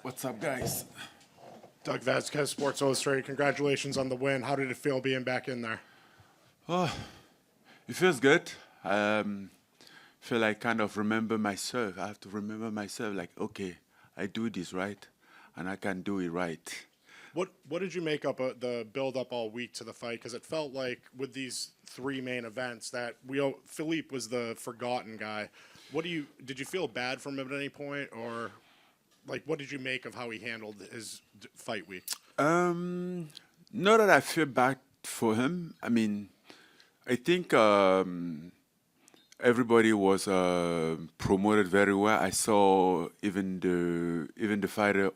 What's up, guys? Doug Vasquez, Sports Illustrated. Congratulations on the win. How did it feel being back in there? Oh, it feels good. Um, feel like kind of remember myself. I have to remember myself. Like, okay, I do this right, and I can do it right. What did you make up the build up all week to the fight? Because it felt like with these three main events that Philippe was the forgotten guy. What did you feel bad for him at any point, or like what did you make of how he handled his fight week? Um, Not that I feel bad for him. I mean, I think everybody was promoted very well. I saw even the fighter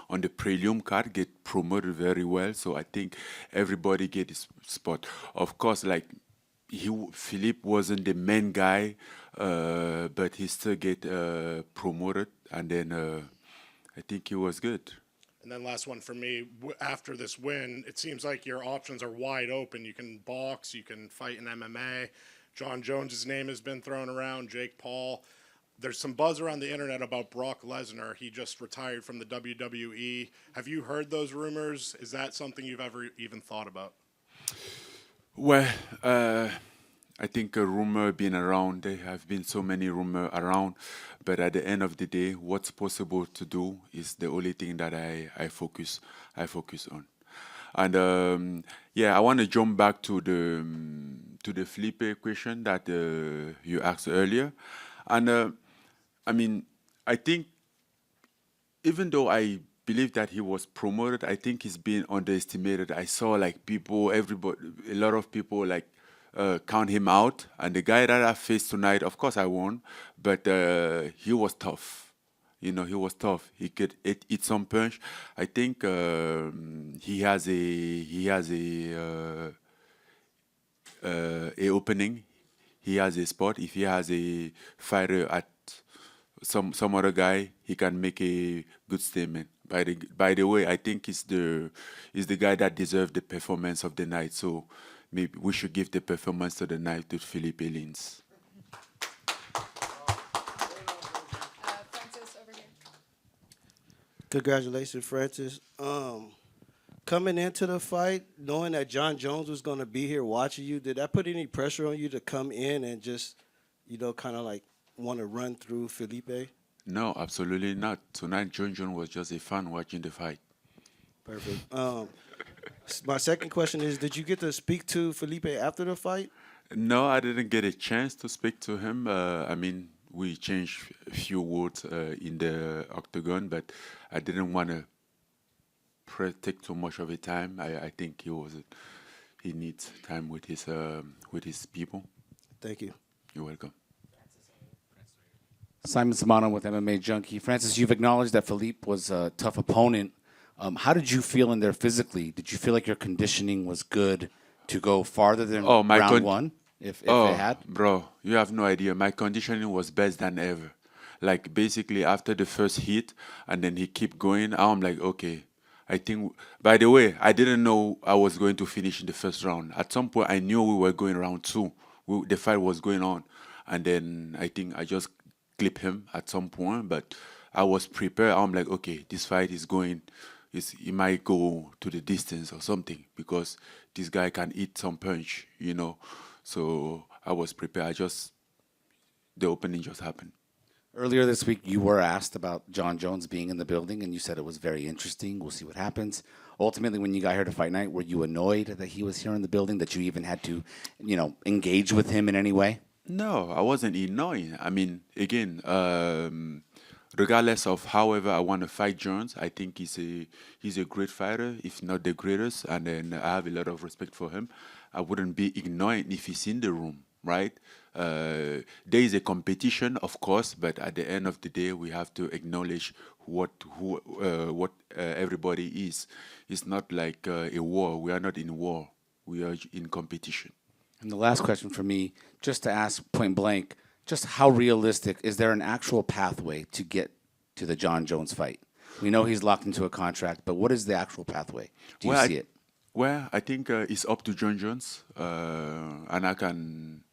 on the prelim card get promoted very well. So I think everybody get his spot. Of course, like Philippe wasn't the main guy, but he still get promoted, and then I think he was good. And then last one for me. After this win, it seems like your options are wide open. You can box, you can fight in MMA. Jon Jones' name has been thrown around. Jake Paul. There's some buzz around the internet about Brock Lesnar. He just retired from the WWE. Have you heard those rumors? Is that something you've ever even thought about? Well, I think a rumor been around. There have been so many rumor around, but at the end of the day, what's possible to do is the only thing that I focus on. And yeah, I want to jump back to the Felipe question that you asked earlier, and I mean, I think even though I believe that he was promoted, I think he's been underestimated. I saw like people, everybody, a lot of people like count him out. And the guy that I faced tonight, of course, I won, but he was tough. He was tough. He could eat some punch. I think he has a opening. He has a spot. If he has a fighter at some other guy, he can make a good statement. By the way, I think he's the guy that deserves the performance of the night. So maybe we should give the performance of the night to Philippe Lins. Francis over here. Congratulations, Francis. Coming into the fight, knowing that Jon Jones was going to be here watching you, did that put any pressure on you to come in and just, kind of like want to run through Felipe? No, absolutely not. Tonight, Jon Jones was just a fan watching the fight. Perfect. My second question is, did you get to speak to Felipe after the fight? No, I didn't get a chance to speak to him. I mean, we changed a few words in the octagon, but I didn't want to take too much of a time. I think he needs time with his people. Thank you. You're welcome. Simon Samano with MMA Junkie. Francis, you've acknowledged that Philippe was a tough opponent. How did you feel in there physically? Did you feel like your conditioning was good to go farther than round one, if it had? Bro, you have no idea. My conditioning was best than ever. Like basically after the first hit, and then he kept going. I'm like, okay. I think. By the way, I didn't know I was going to finish in the first round. At some point, I knew we were going round two. The fight was going on, and then I think I just clip him at some point, but I was prepared. I'm like, okay, this fight is going, it might go to the distance or something because this guy can eat some punch. So I was prepared. The opening just happened. Earlier this week, you were asked about Jon Jones being in the building, and you said it was very interesting. We'll see what happens. Ultimately, when you got here to fight night, were you annoyed that he was here in the building, that you even had to, engage with him in any way? No, I wasn't annoying. I mean, again, regardless of however I want to fight Jones, I think he's a great fighter, if not the greatest, and then I have a lot of respect for him. I wouldn't be ignoring if he's in the room, right? There is a competition, of course, but at the end of the day, we have to acknowledge what everybody is. It's not like a war. We are not in war. We are in competition. And the last question for me, just to ask point blank, just how realistic is there an actual pathway to get to the Jon Jones fight? We know he's locked into a contract, but what is the actual pathway? Do you see it? Well, I think it's up to Jon Jones, and I can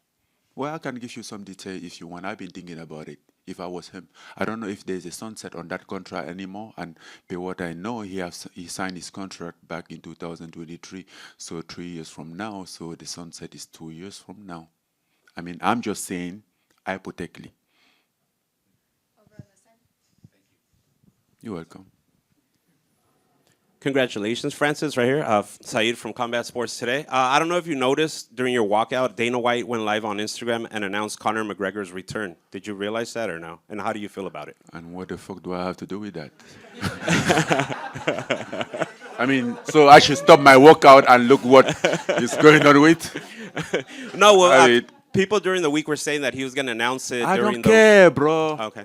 give you some detail if you want. I've been thinking about it. if I was him. I don't know if there's a sunset on that contract anymore. And by what I know, he signed his contract back in 2023, so 3 years from now. So the sunset is 2 years from now. I mean, I'm just saying, hypothetically. You're welcome. Congratulations, Francis, right here. Saeed from Combat Sports Today. I don't know if you noticed during your walkout, Dana White went live on Instagram and announced Conor McGregor's return. Did you realize that or no? And how do you feel about it? And what the fuck do I have to do with that? I mean, so I should stop my workout and look what is going on with? No, well, I mean, people during the week were saying that he was going to announce it I during don't care, bro. Okay.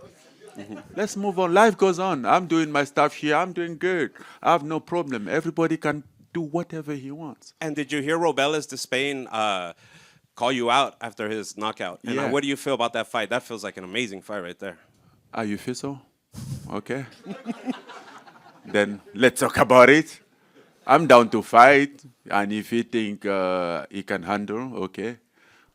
Let's move on. Life goes on. I'm doing my stuff here. I'm doing good. I have no problem. Everybody can do whatever he wants. And did you hear Robeles de Spain call you out after his knockout? And Yeah. what do you feel about that fight? That feels like an amazing fight right there. Ah, you feel so? Okay. Then let's talk about it. I'm down to fight. And if you think he can handle, okay,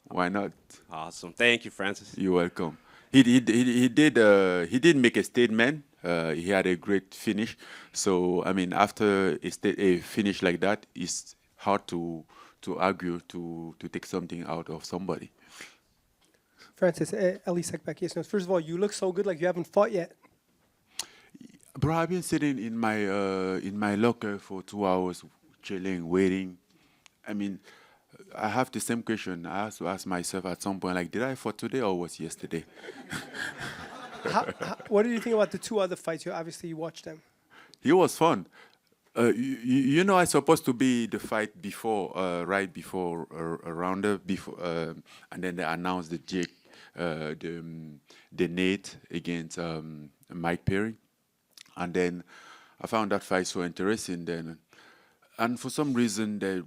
why not? Awesome. Thank you, Francis. You're welcome. He did make a statement. He had a great finish. So I mean, after a finish like that, it's hard to argue to take something out of somebody. Francis, Ali Sekbak, yes, no. First of all, you look so good, like you haven't fought yet. Bro, I've been sitting in my locker for 2 hours, chilling, waiting. I mean, I have the same question. I have to ask myself at some point, like, did I fight today or was yesterday? What did you think about the two other fights? Obviously, you watched them. It was fun. You know, I supposed to be the fight before, right before a rounder, before, and then they announced the Jake, the Nate against Mike Perry, and then I found that fight so interesting. Then, and for some reason they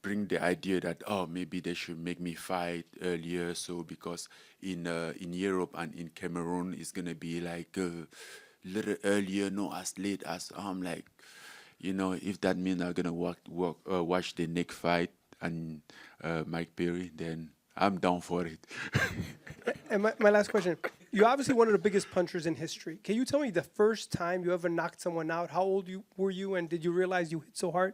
bring the idea that maybe they should make me fight earlier. So because in Europe and in Cameroon it's gonna be like a little earlier, not as late as I'm like, you know, if that means I'm gonna watch the Nick fight and Mike Perry, then I'm down for it. And my last question. You're obviously one of the biggest punchers in history. Can you tell me the first time you ever knocked someone out? How old were you, and did you realize you hit so hard?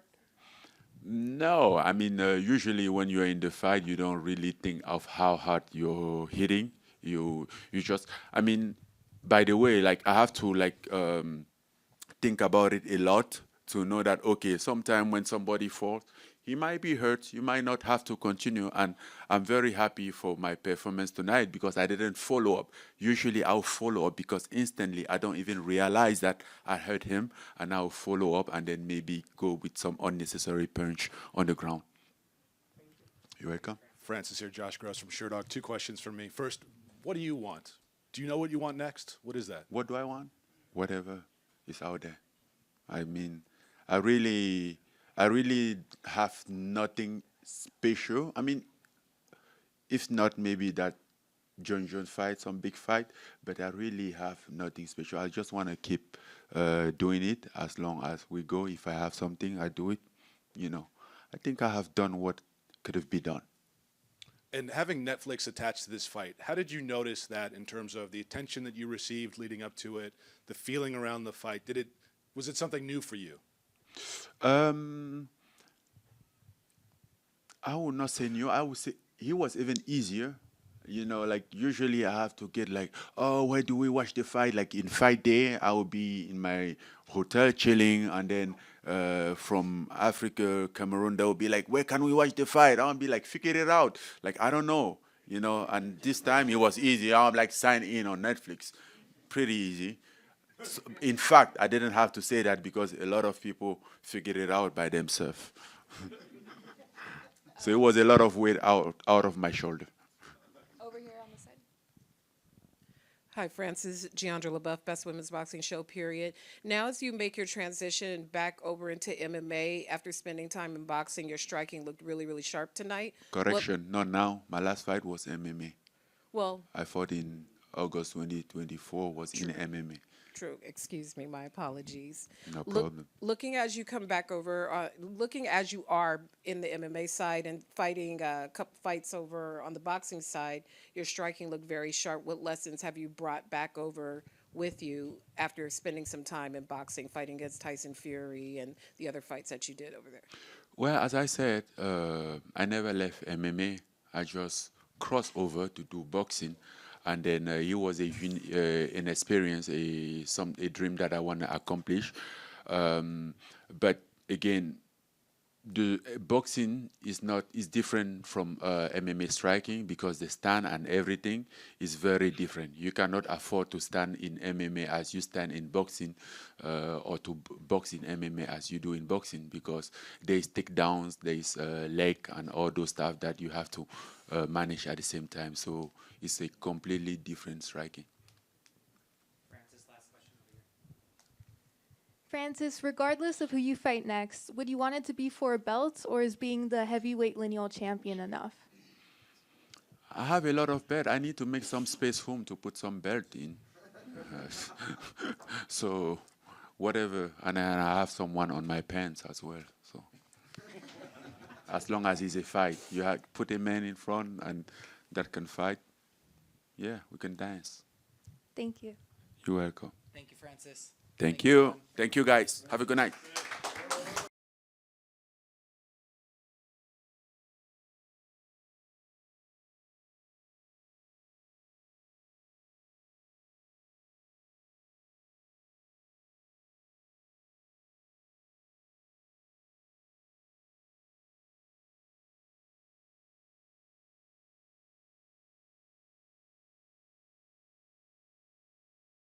No, I mean, usually when you're in the fight, you don't really think of how hard you're hitting. You just, I mean, by the way, like I have to like think about it a lot to know that, okay, sometime when somebody falls, he might be hurt, you might not have to continue. And I'm very happy for my performance tonight because I didn't follow up. Usually I'll follow up because instantly I don't even realize that I hurt him, and I'll follow up and then maybe go with some unnecessary punch on the ground. You're welcome. Francis here, Josh Gross from Sherdog. 2 questions from me. First, what do you want? Do you know what you want next? What is that? What do I want? Whatever is out there. I mean, I really have nothing special. I mean, if not, maybe that Jon Jones fight, some big fight, but I really have nothing special. I just want to keep doing it as long as we go. If I have something, I do it. You know, I think I have done what could have been done. And having Netflix attached to this fight, how did you notice that in terms of the attention that you received leading up to it, the feeling around the fight? Was it something new for you? I would not say new. I would say he was even easier. You know, like usually I have to get like, oh, where do we watch the fight? Like in fight day, I will be in my hotel chilling, and then from Africa, Cameroon, they will be like, where can we watch the fight? I'll be like, figure it out. Like, I don't know, you know. And this time it was easy. I'm like, sign in on Netflix. Pretty easy. So, in fact, I didn't have to say that because a lot of people figured it out by themselves. So it was a lot of weight out of my shoulder. Over here on the side. Hi, Francis. Giandra LaBeouf, Best Women's Boxing Show, period. Now, as you make your transition back over into MMA, after spending time in boxing, your striking looked really, really sharp tonight. Correction, not now. My last fight was MMA. Well, I fought in August 2024, was in MMA. True. Excuse me. My apologies. No problem. Looking as you come back over, looking as you are in the MMA side and fighting a couple fights over on the boxing side, your striking looked very sharp. What lessons have you brought back over with you after spending some time in boxing, fighting against Tyson Fury and the other fights that you did over there? Well, as I said, I never left MMA. I just crossed over to do boxing, and then it was an experience, a dream that I want to accomplish. But again, the boxing is different from MMA striking because the stand and everything is very different. You cannot afford to stand in MMA as you stand in boxing, or to box in MMA as you do in boxing, because there is takedowns, there is leg and all those stuff that you have to manage at the same time. So it's a completely different striking. Francis, regardless of who you fight next, would you want it to be for a belt, or is being the heavyweight lineal champion enough? I have a lot of belt. I need to make some space home to put some belt in. So whatever, and I have someone on my pants as well. So as long as it's a fight, you have put a man in front and that can fight. Yeah, we can dance. Thank you. You're welcome. Thank you, Francis. Thank you. Thank you, guys. Have a good night.